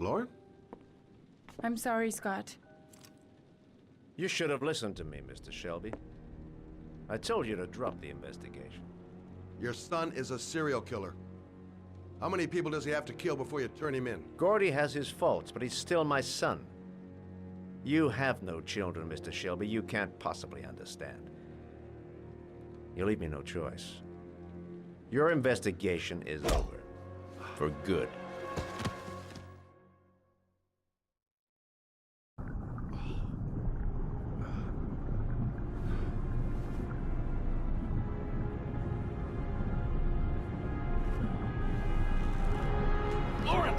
Lauren? I'm sorry, Scott. You should have listened to me, Mr. Shelby. I told you to drop the investigation. Your son is a serial killer. How many people does he have to kill before you turn him in? Gordy has his faults, but he's still my son. You have no children, Mr. Shelby. You can't possibly understand. You leave me no choice. Your investigation is over. For good. Lauren!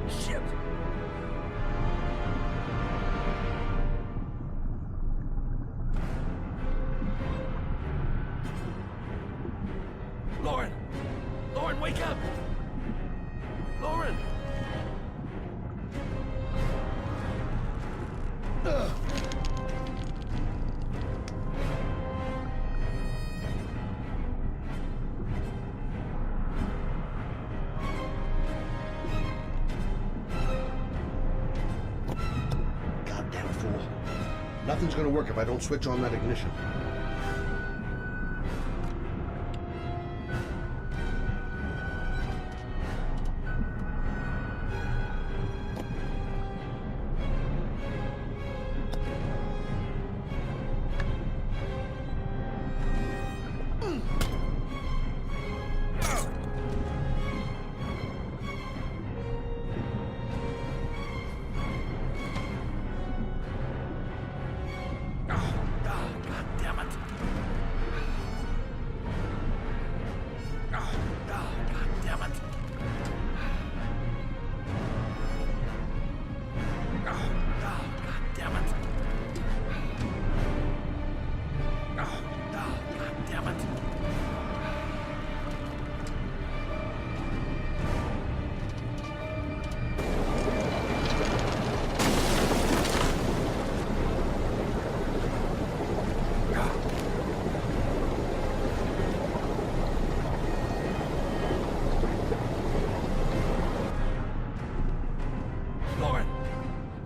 Shit! Lauren! Lauren, wake up! Lauren! Goddamn fool. Nothing's gonna work if I don't switch on that ignition.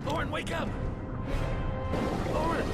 Lauren, wake up! Lauren!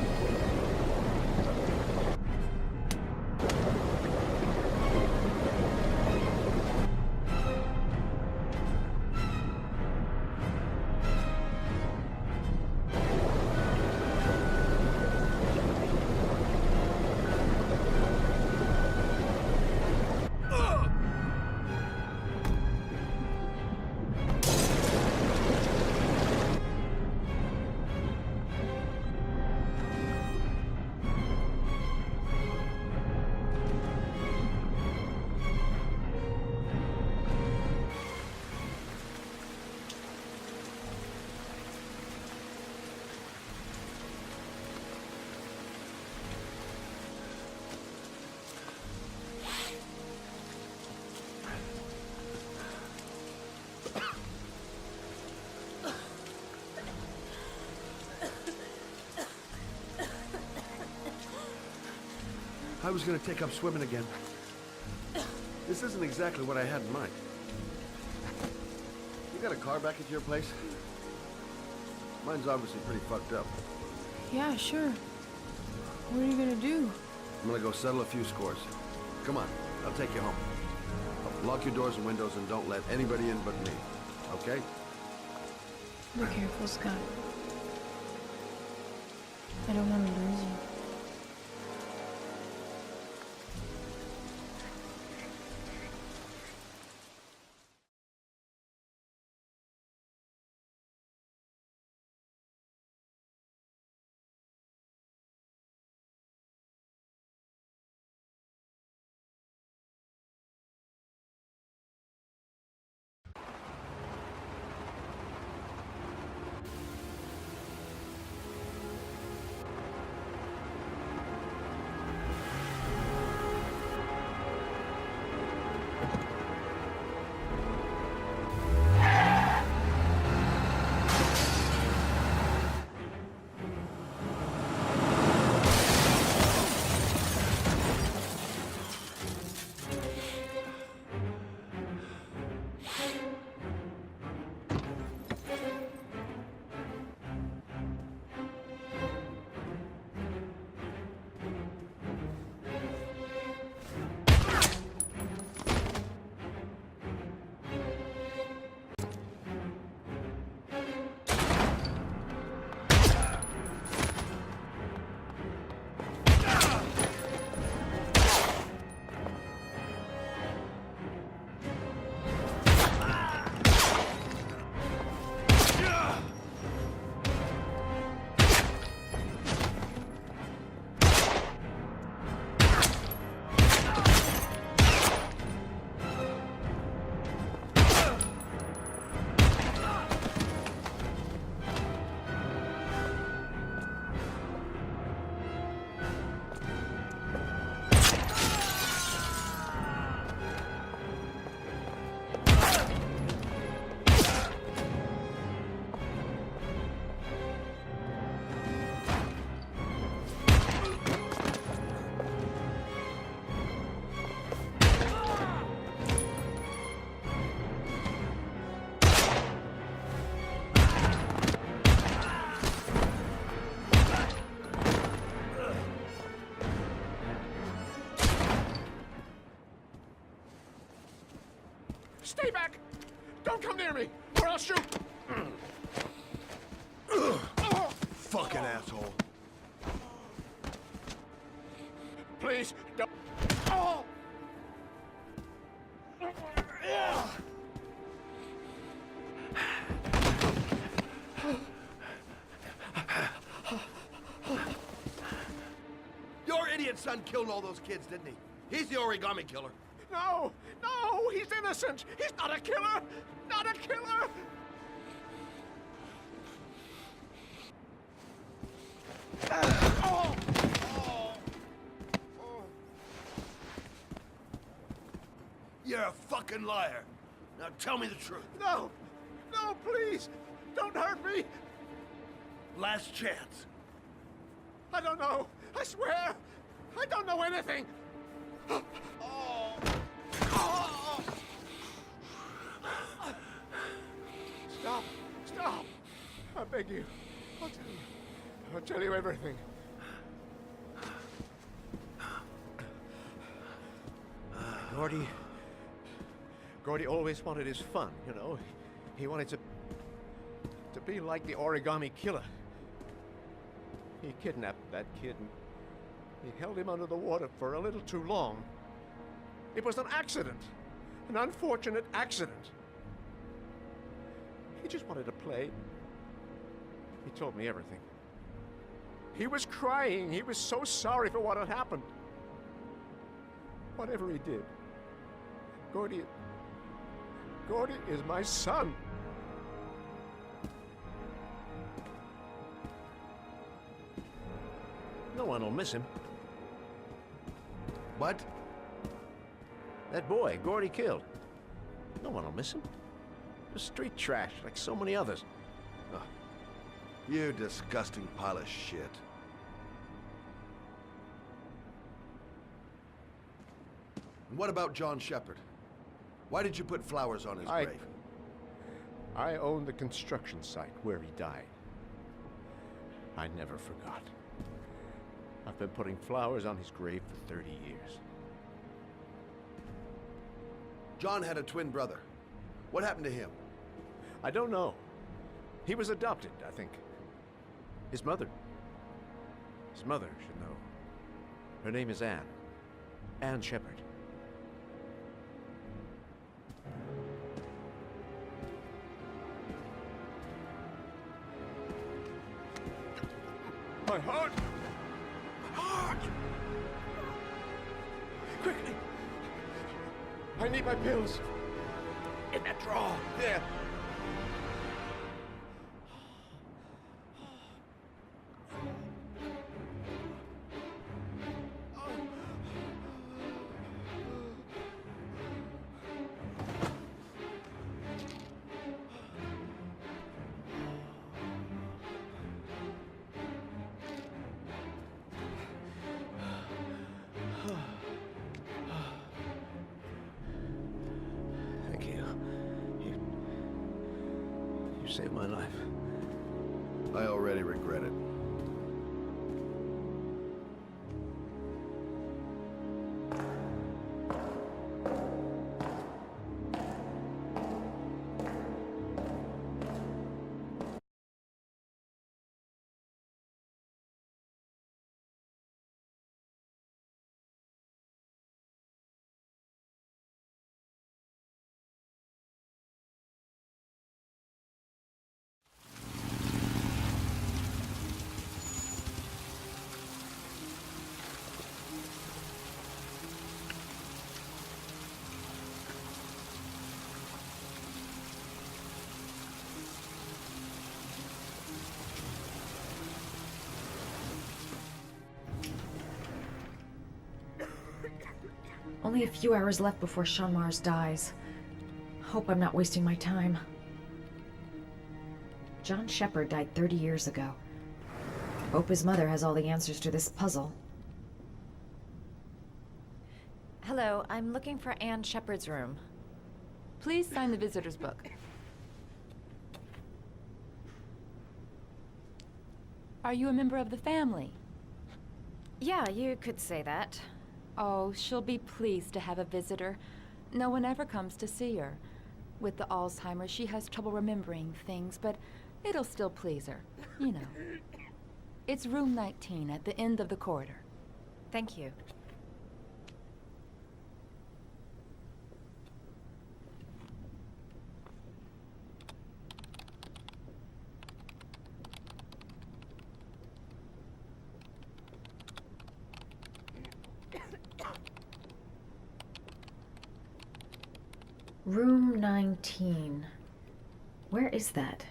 I was gonna take up swimming again. This isn't exactly what I had in mind. You got a car back at your place? Mine's obviously pretty fucked up. Yeah, sure. What are you gonna do? I'm gonna go settle a few scores. Come on, I'll take you home. Lock your doors and windows and don't let anybody in but me. Okay? Be careful, Scott. I don't want to lose you. Stay back! Don't come near me, or I'll shoot! Fucking asshole. Please, don't. Oh! Your idiot son killed all those kids, didn't he? He's the Origami Killer. No! No! He's innocent! He's not a killer! Not a killer! Oh! You're a fucking liar. Now tell me the truth. No! No, please! Don't hurt me! Last chance. I don't know! I swear! I don't know anything! Oh. Oh. Stop! Stop! I beg you. I'll tell you. I'll tell you everything. Gordy always wanted his fun, you know. He wanted to be like the Origami Killer. He kidnapped that kid and he held him under the water for a little too long. It was an accident, an unfortunate accident. He just wanted to play. He told me everything. He was crying. He was so sorry for what had happened. Whatever he did, Gordy is my son. No one will miss him. What? That boy, Gordy killed. No one will miss him. Just street trash, like so many others. Oh, you disgusting pile of shit. And what about John Shepard? Why did you put flowers on his grave? I owned the construction site where he died. I never forgot. I've been putting flowers on his grave for 30 years. John had a twin brother. What happened to him? I don't know. He was adopted, I think. His mother should know. Her name is Anne. Anne Shepard. My heart! My heart! Quickly! I need my pills. In that drawer. There. Thank you. You saved my life. I already regret it. Only a few hours left before Sean Mars dies. Hope I'm not wasting my time. John Shepard died 30 years ago. Hope his mother has all the answers to this puzzle. Hello, I'm looking for Anne Shepard's room. Please sign the visitor's book. Are you a member of the family? Yeah, you could say that. Oh, she'll be pleased to have a visitor. No one ever comes to see her. With the Alzheimer's, she has trouble remembering things, but it'll still please her, you know. It's room 19 at the end of the corridor. Thank you. Room 19. Where is that?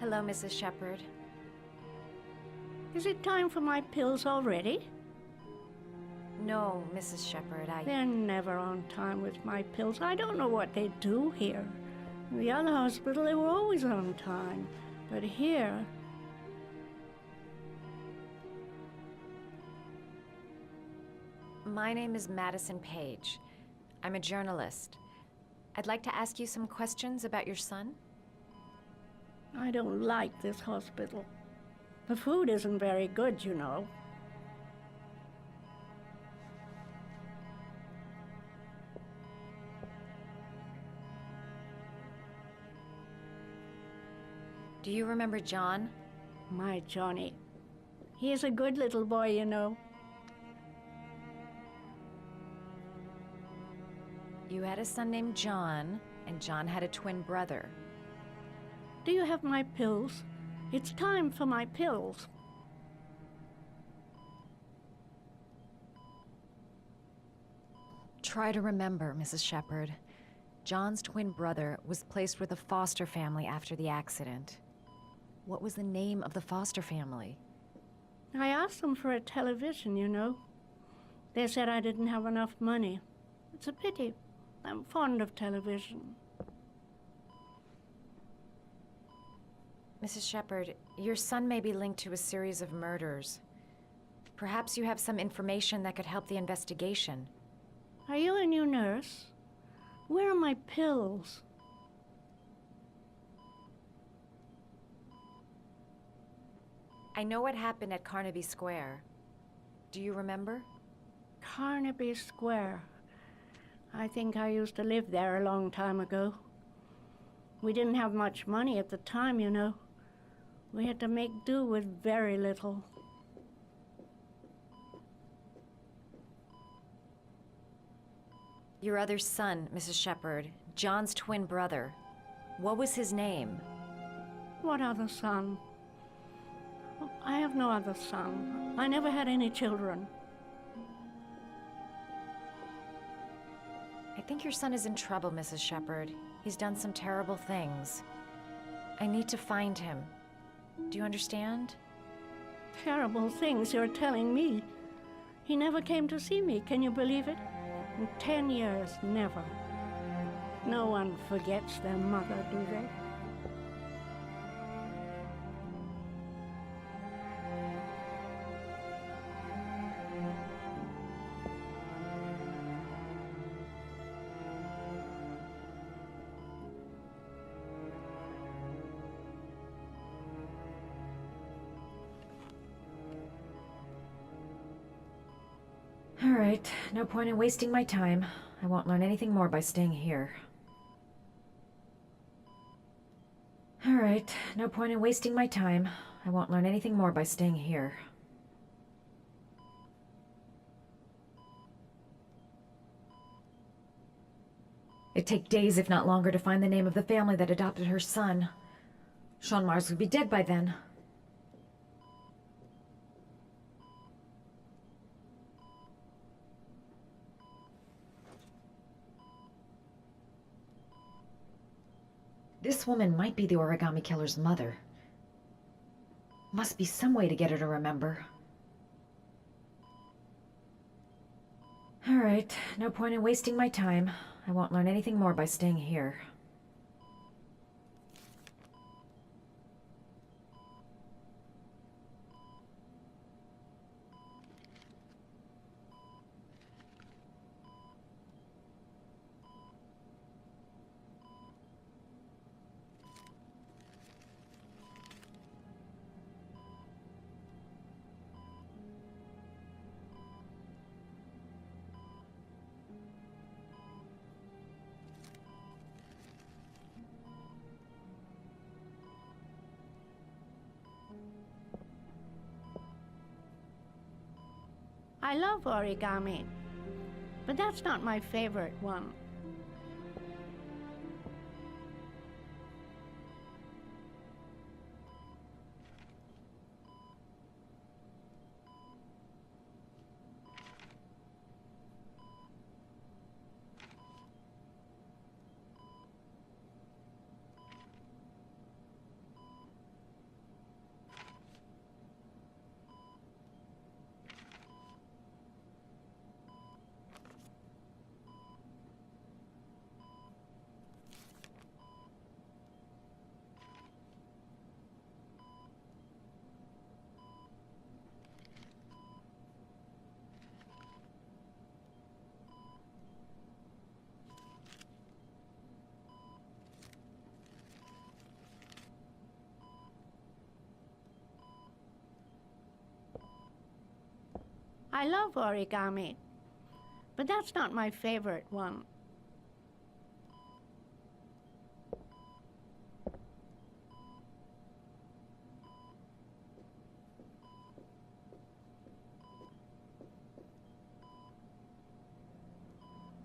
Hello, Mrs. Shepard. Is it time for my pills already? No, Mrs. Shepard, They're never on time with my pills. I don't know what they do here. In the other hospital, they were always on time. But here... My name is Madison Page. I'm a journalist. I'd like to ask you some questions about your son. I don't like this hospital. The food isn't very good, you know. Do you remember John? My Johnny. He is a good little boy, you know. You had a son named John, and John had a twin brother. Do you have my pills? It's time for my pills. Try to remember, Mrs. Shepard. John's twin brother was placed with a foster family after the accident. What was the name of the foster family? I asked them for a television, you know. They said I didn't have enough money. It's a pity. I'm fond of television. Mrs. Shepard, your son may be linked to a series of murders. Perhaps you have some information that could help the investigation. Are you a new nurse? Where are my pills? I know what happened at Carnaby Square. Do you remember? Carnaby Square. I think I used to live there a long time ago. We didn't have much money at the time, you know. We had to make do with very little. Your other son, Mrs. Shepard, John's twin brother. What was his name? What other son? I have no other son. I never had any children. I think your son is in trouble, Mrs. Shepard. He's done some terrible things. I need to find him. Do you understand? Terrible things you're telling me. He never came to see me, can you believe it? In 10 years, never. No one forgets their mother, do they? All right, no point in wasting my time. I won't learn anything more by staying here. right, no point in wasting my time. I won't learn anything more by staying here. It'd take days, if not longer, to find the name of the family that adopted her son. Sean Mars would be dead by then. This woman might be the Origami Killer's mother. Must be some way to get her to remember. All right, no point in wasting my time. I won't learn anything more by staying here. I love origami, but that's not my favorite one. I love origami, but that's not my favorite one.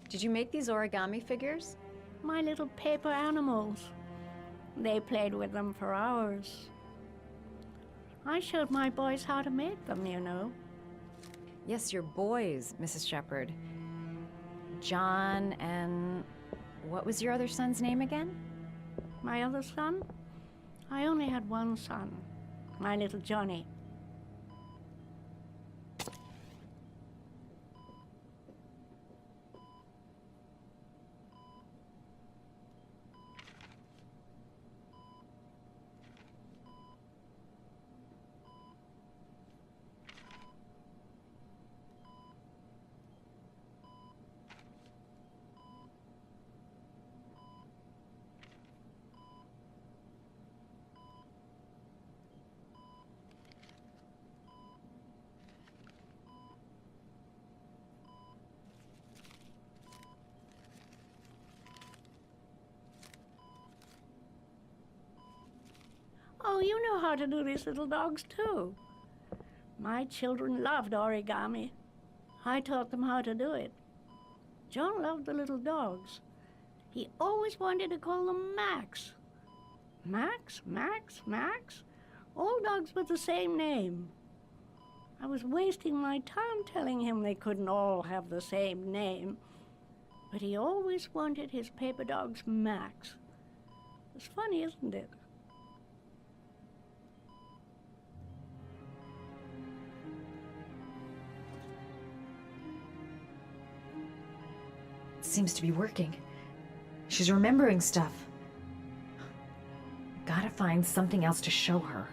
Did you make these origami figures? My little paper animals. They played with them for hours. I showed my boys how to make them, you know. Yes, your boys, Mrs. Shepard. John and... what was your other son's name again? My other son? I only had one son, my little Johnny. Oh, you know how to do these little dogs, too. My children loved origami. I taught them how to do it. John loved the little dogs. He always wanted to call them Max. Max, Max, Max. All dogs with the same name. I was wasting my time telling him they couldn't all have the same name. But he always wanted his paper dogs Max. It's funny, isn't it? Seems to be working. She's remembering stuff. Gotta find something else to show her.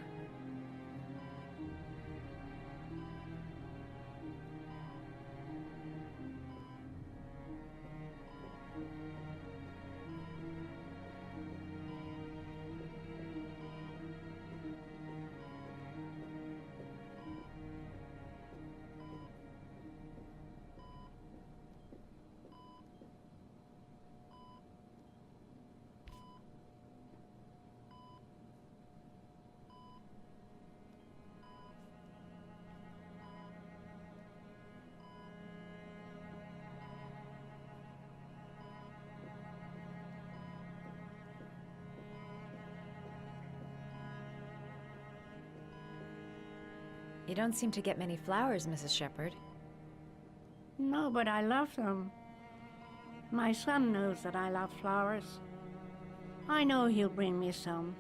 You don't seem to get many flowers, Mrs. Shepard. No, but I love them. My son knows that I love flowers. I know he'll bring me some.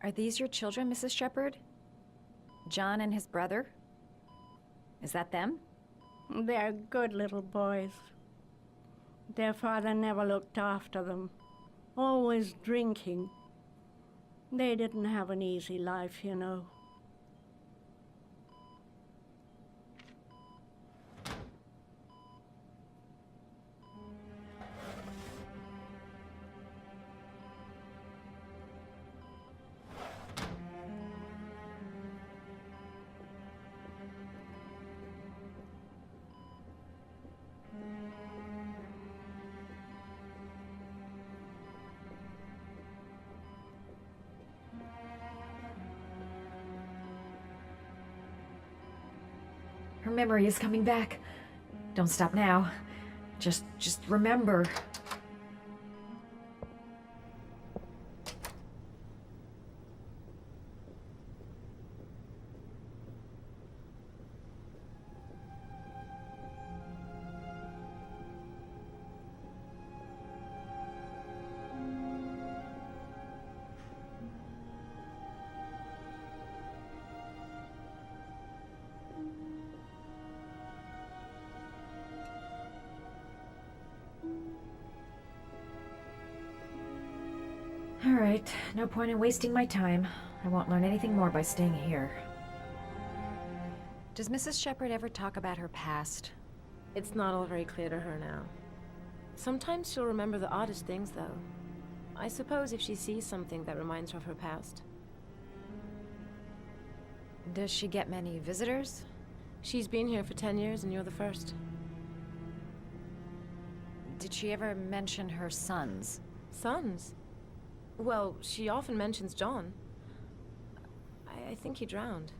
Are these your children, Mrs. Shepard? John and his brother? Is that them? They're good little boys. Their father never looked after them, always drinking. They didn't have an easy life, you know. Her memory is coming back. Don't stop now. Just remember. All right, no point in wasting my time. I won't learn anything more by staying here. Does Mrs. Shepard ever talk about her past? It's not all very clear to her now. Sometimes she'll remember the oddest things, though. I suppose if she sees something that reminds her of her past. Does she get many visitors? She's been here for 10 years and you're the first. Did she ever mention her sons? Sons? Well, she often mentions John. I think he drowned.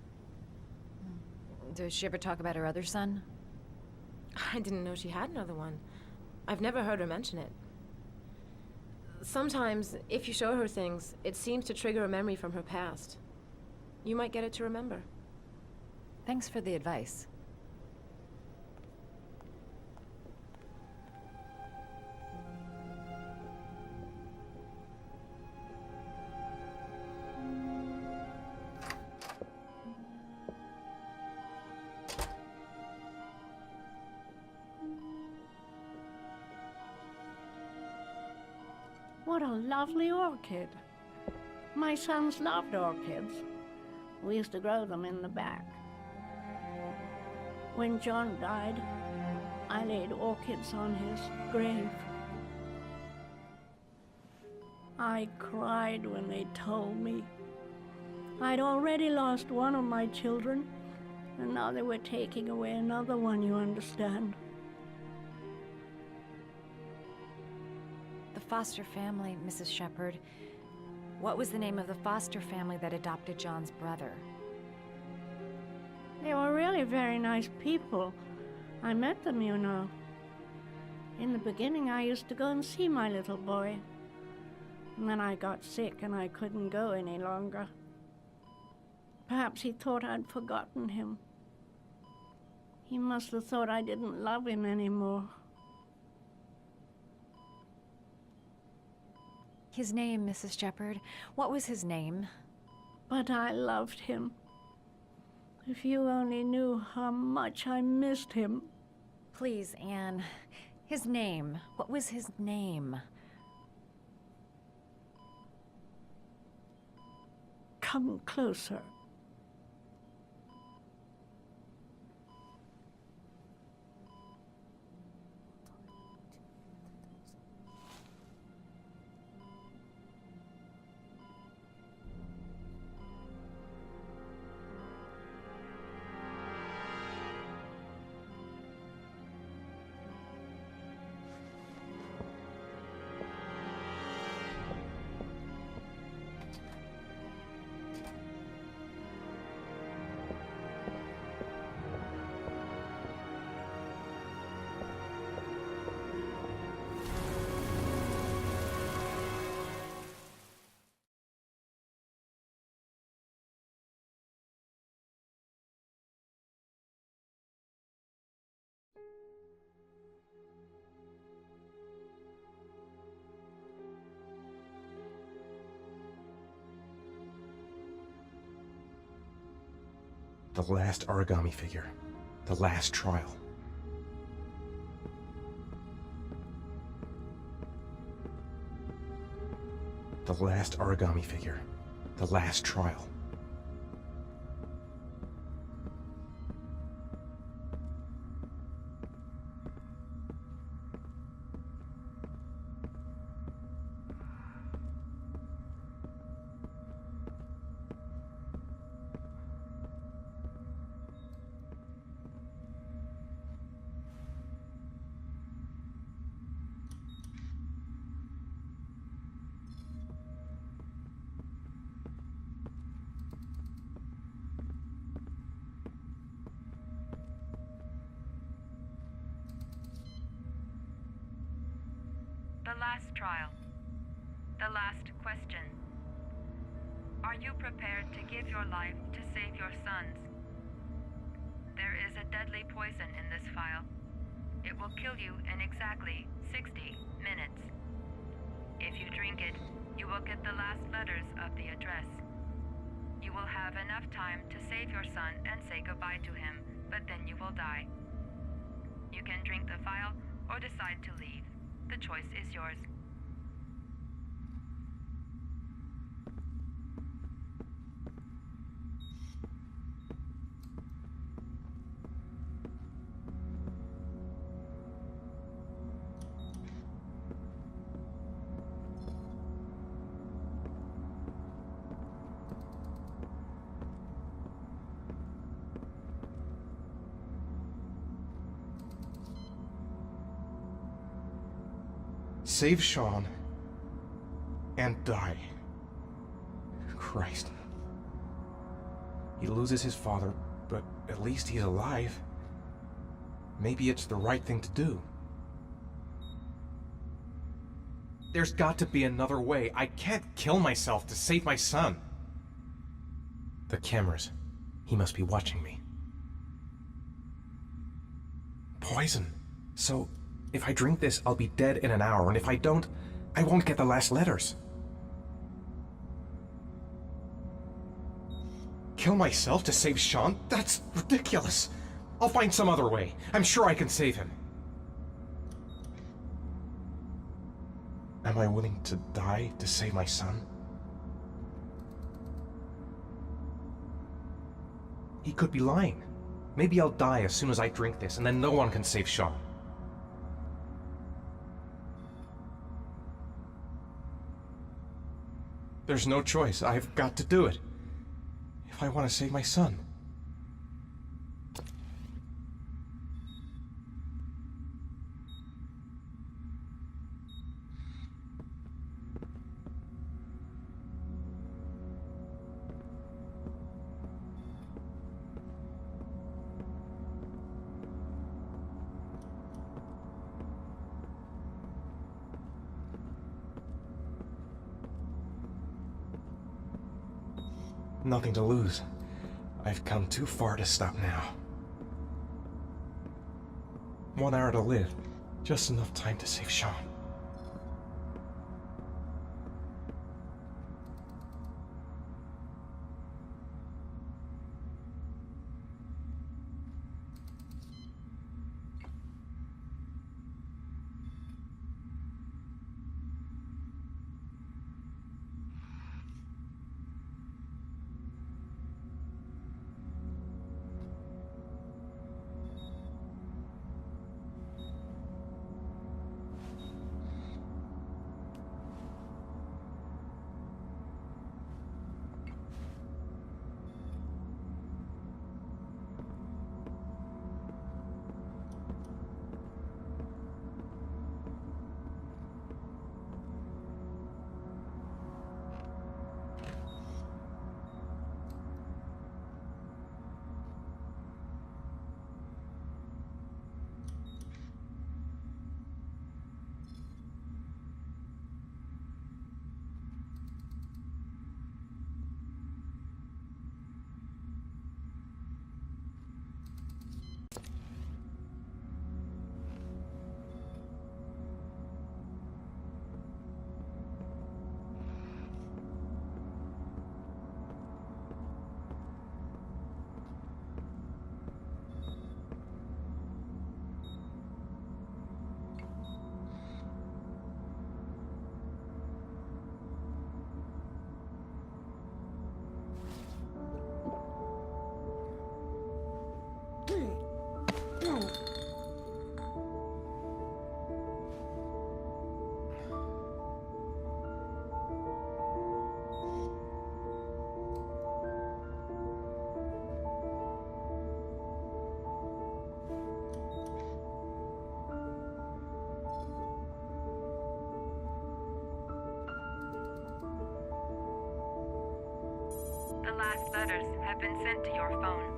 Does she ever talk about her other son? I didn't know she had another one. I've never heard her mention it. Sometimes, if you show her things, it seems to trigger a memory from her past. You might get it to remember. Thanks for the advice. What a lovely orchid. My sons loved orchids. We used to grow them in the back. When John died, I laid orchids on his grave. I cried when they told me. I'd already lost one of my children, and now they were taking away another one, you understand. The foster family, Mrs. Shepard. What was the name of the foster family that adopted John's brother? They were really very nice people. I met them, you know. In the beginning, I used to go and see my little boy. And then I got sick and I couldn't go any longer. Perhaps he thought I'd forgotten him. He must have thought I didn't love him anymore. His name, Mrs. Shepard. What was his name? But I loved him. If you only knew how much I missed him. Please, Anne. His name. What was his name? Come closer. The last origami figure. The last trial. The last origami figure. The last trial. The last trial. The last question. Are you prepared to give your life to save your sons? There is a deadly poison in this vial. It will kill you in exactly 60 minutes. If you drink it, you will get the last letters of the address. You will have enough time to save your son and say goodbye to him, but then you will die. You can drink the vial or decide to leave. The choice is yours. Save Sean and die. Christ. He loses his father, but at least he's alive. Maybe it's the right thing to do. There's got to be another way. I can't kill myself to save my son. The cameras. He must be watching me. Poison. So, if I drink this, I'll be dead in an hour, and if I don't, I won't get the last letters. Kill myself to save Sean? That's ridiculous. I'll find some other way. I'm sure I can save him. Am I willing to die to save my son? He could be lying. Maybe I'll die as soon as I drink this, and then no one can save Sean. There's no choice. I've got to do it. If I want to save my son. Nothing to lose. I've come too far to stop now. 1 hour to live. Just enough time to save Sean. last letters have been sent to your phone.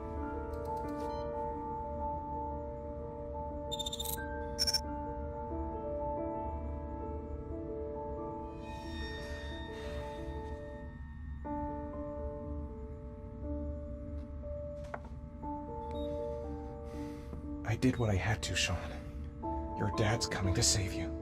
I did what I had to, Sean. Your dad's coming to save you.